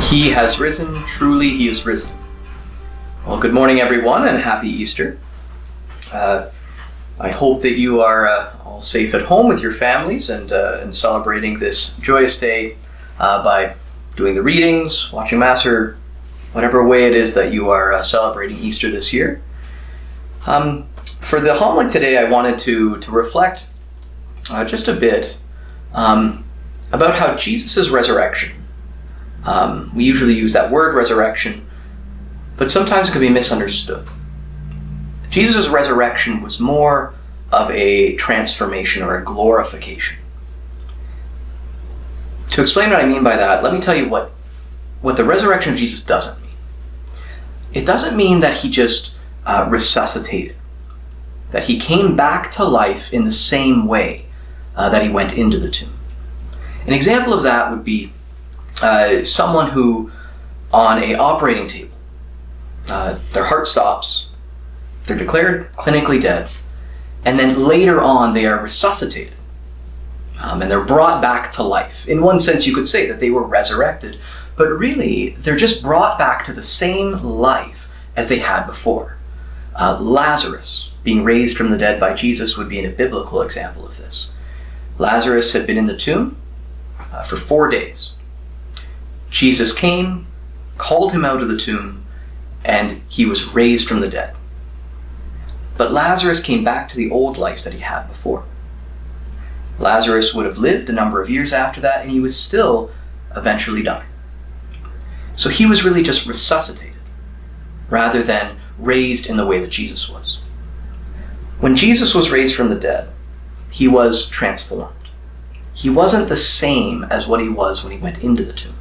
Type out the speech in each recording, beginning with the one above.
He has risen, truly he is risen. Well, good morning everyone and happy Easter. I hope that you are all safe at home with your families and celebrating this joyous day by doing the readings, watching Mass, or whatever way it is that you are celebrating Easter this year. For the homily today, I wanted to reflect just a bit about how Jesus' resurrection, we usually use that word resurrection, but sometimes it can be misunderstood. Jesus' resurrection was more of a transformation or a glorification. To explain what I mean by that, let me tell you what the resurrection of Jesus doesn't mean. It doesn't mean that he just resuscitated, that he came back to life in the same way that he went into the tomb. An example of that would be someone who, on an operating table, their heart stops, they're declared clinically dead, and then later on they are resuscitated, and they're brought back to life. In one sense, you could say that they were resurrected, but really they're just brought back to the same life as they had before. Lazarus being raised from the dead by Jesus would be a biblical example of this. Lazarus had been in the tomb for 4 days. Jesus came, called him out of the tomb, and he was raised from the dead. But Lazarus came back to the old life that he had before. Lazarus would have lived a number of years after that, and he would still eventually die. So he was really just resuscitated, rather than raised in the way that Jesus was. When Jesus was raised from the dead, he was transformed. He wasn't the same as what he was when he went into the tomb.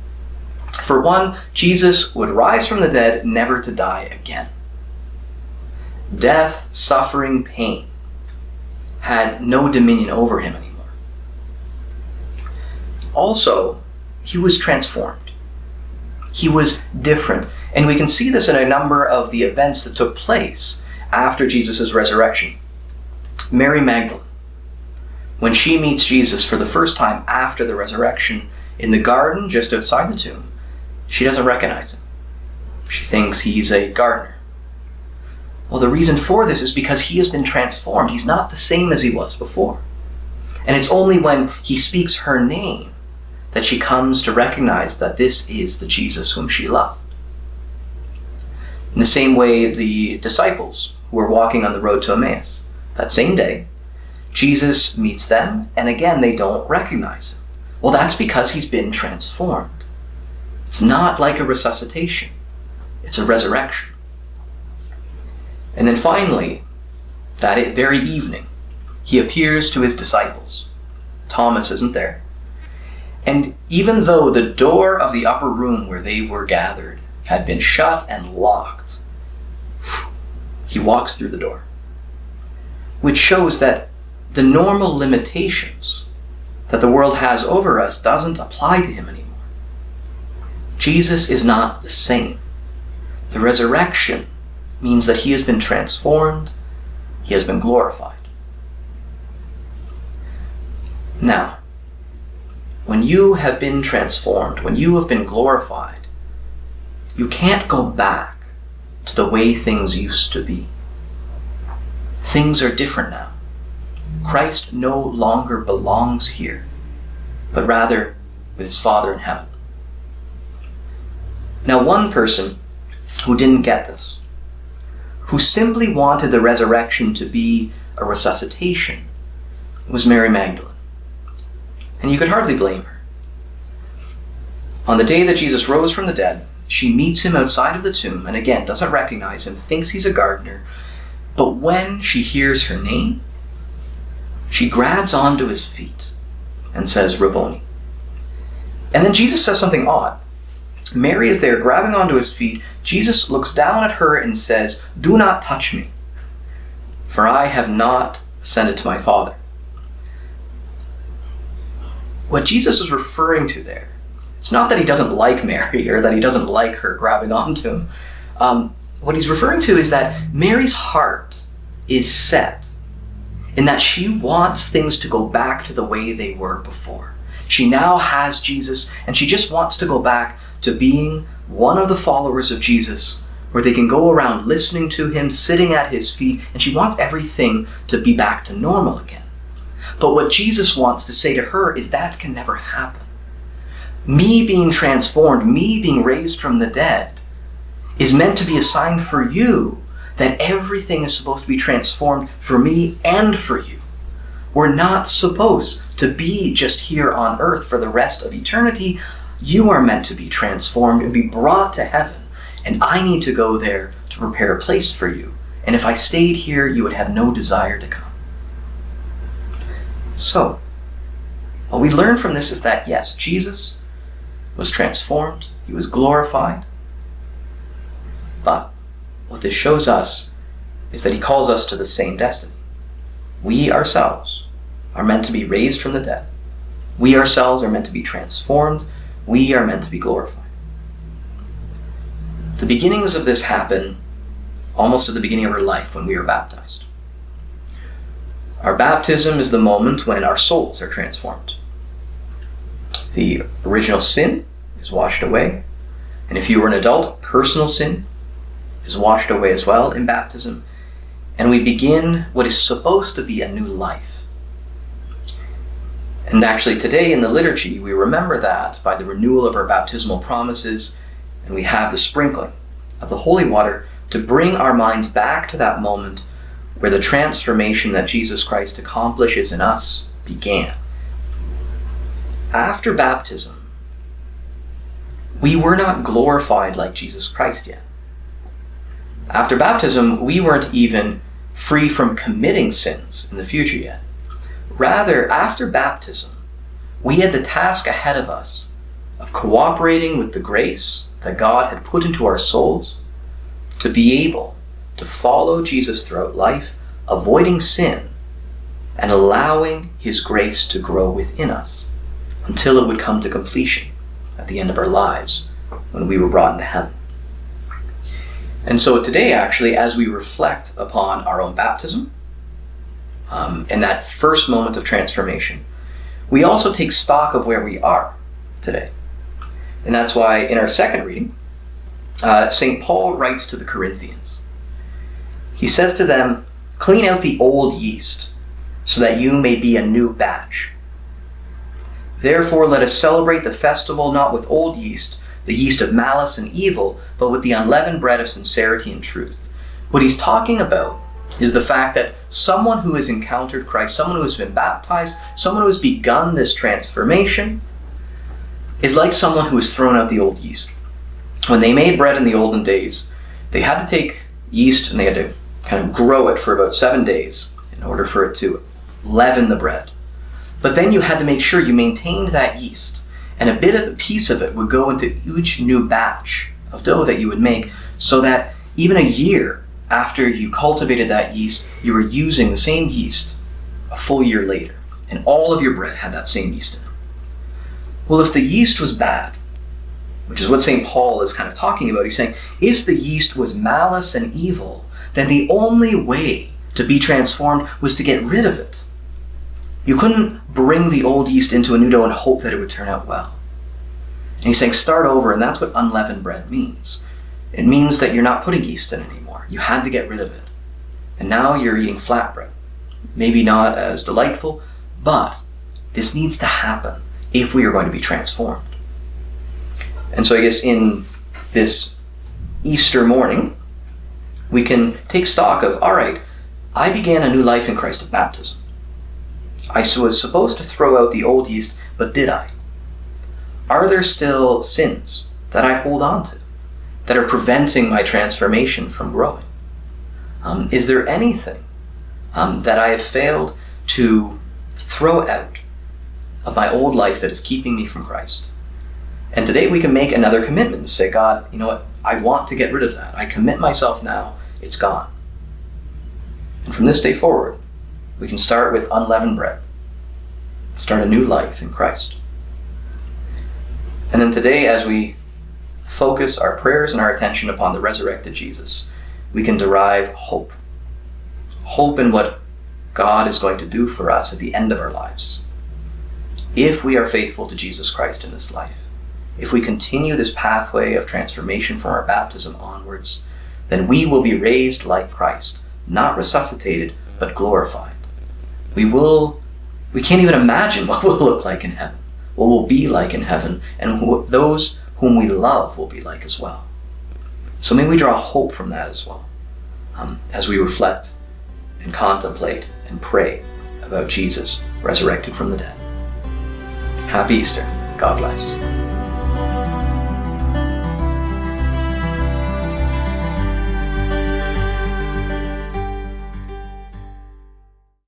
For one, Jesus would rise from the dead, never to die again. Death, suffering, pain had no dominion over him anymore. Also, he was transformed. He was different. And we can see this in a number of the events that took place after Jesus' resurrection. Mary Magdalene, when she meets Jesus for the first time after the resurrection in the garden just outside the tomb, she doesn't recognize him. She thinks he's a gardener. Well, the reason for this is because he has been transformed. He's not the same as he was before. And it's only when he speaks her name that she comes to recognize that this is the Jesus whom she loved. In the same way, the disciples who were walking on the road to Emmaus, that same day, Jesus meets them, and again, they don't recognize him. Well, that's because he's been transformed. It's not like a resuscitation. It's a resurrection. And then finally, that very evening, he appears to his disciples. Thomas isn't there. And even though the door of the upper room where they were gathered had been shut and locked, he walks through the door, which shows that the normal limitations that the world has over us doesn't apply to him anymore. Jesus is not the same. The resurrection means that he has been transformed, he has been glorified. Now, when you have been transformed, when you have been glorified, you can't go back to the way things used to be. Things are different now. Christ no longer belongs here, but rather with his Father in heaven. Now, one person who didn't get this, who simply wanted the resurrection to be a resuscitation, was Mary Magdalene. And you could hardly blame her. On the day that Jesus rose from the dead, she meets him outside of the tomb, and again, doesn't recognize him, thinks he's a gardener, but when she hears her name, she grabs onto his feet and says, Rabboni. And then Jesus says something odd. Mary is there grabbing onto his feet. Jesus looks down at her and says, do not touch me, for I have not ascended to my Father. What Jesus is referring to there, it's not that he doesn't like Mary or that he doesn't like her grabbing onto him. What he's referring to is that Mary's heart is set in that she wants things to go back to the way they were before. She now has Jesus, and she just wants to go back to being one of the followers of Jesus, where they can go around listening to him, sitting at his feet, and she wants everything to be back to normal again. But what Jesus wants to say to her is that can never happen. Me being transformed, me being raised from the dead, is meant to be a sign for you that everything is supposed to be transformed for me and for you. We're not supposed to be just here on earth for the rest of eternity. You are meant to be transformed and be brought to heaven. And I need to go there to prepare a place for you. And if I stayed here, you would have no desire to come. So, what we learn from this is that, yes, Jesus was transformed. He was glorified. But what this shows us is that he calls us to the same destiny. We ourselves are meant to be raised from the dead. We ourselves are meant to be transformed. We are meant to be glorified. The beginnings of this happen almost at the beginning of our life when we are baptized. Our baptism is the moment when our souls are transformed. The original sin is washed away. And if you were an adult, personal sin is washed away as well in baptism. And we begin what is supposed to be a new life. And actually today in the liturgy, we remember that by the renewal of our baptismal promises, and we have the sprinkling of the holy water to bring our minds back to that moment where the transformation that Jesus Christ accomplishes in us began. After baptism, we were not glorified like Jesus Christ yet. After baptism, we weren't even free from committing sins in the future yet. Rather, after baptism, we had the task ahead of us of cooperating with the grace that God had put into our souls to be able to follow Jesus throughout life, avoiding sin and allowing his grace to grow within us until it would come to completion at the end of our lives when we were brought into heaven. And so today, actually, as we reflect upon our own baptism, in that first moment of transformation, we also take stock of where we are today. And that's why in our second reading, St. Paul writes to the Corinthians. He says to them, "Clean out the old yeast, so that you may be a new batch. Therefore let us celebrate the festival not with old yeast, the yeast of malice and evil, but with the unleavened bread of sincerity and truth." What he's talking about is the fact that someone who has encountered Christ, someone who has been baptized, someone who has begun this transformation, is like someone who has thrown out the old yeast. When they made bread in the olden days, they had to take yeast and they had to kind of grow it for about 7 days in order for it to leaven the bread. But then you had to make sure you maintained that yeast, and a piece of it would go into each new batch of dough that you would make, so that even a year after you cultivated that yeast, you were using the same yeast a full year later, and all of your bread had that same yeast in it. Well, if the yeast was bad, which is what St. Paul is kind of talking about, he's saying, if the yeast was malice and evil, then the only way to be transformed was to get rid of it. You couldn't bring the old yeast into a new dough and hope that it would turn out well. And he's saying start over, and that's what unleavened bread means. It means that you're not putting yeast in anymore. You had to get rid of it. And now you're eating flatbread. Maybe not as delightful, but this needs to happen if we are going to be transformed. And so I guess in this Easter morning, we can take stock of, all right, I began a new life in Christ at baptism. I was supposed to throw out the old yeast, but did I? Are there still sins that I hold on to that are preventing my transformation from growing? Is there anything that I have failed to throw out of my old life that is keeping me from Christ? And today we can make another commitment and say, God, you know what? I want to get rid of that. I commit myself now. It's gone. And from this day forward, we can start with unleavened bread. Start a new life in Christ. And then today, as we focus our prayers and our attention upon the resurrected Jesus, we can derive hope. Hope in what God is going to do for us at the end of our lives, if we are faithful to Jesus Christ in this life. if we continue this pathway of transformation from our baptism onwards, then we will be raised like Christ, not resuscitated, but glorified. We can't even imagine what we'll look like in heaven, what we'll be like in heaven, and what those whom we love will be like as well. So may we draw hope from that as well, as we reflect and contemplate and pray about Jesus resurrected from the dead. Happy Easter. God bless.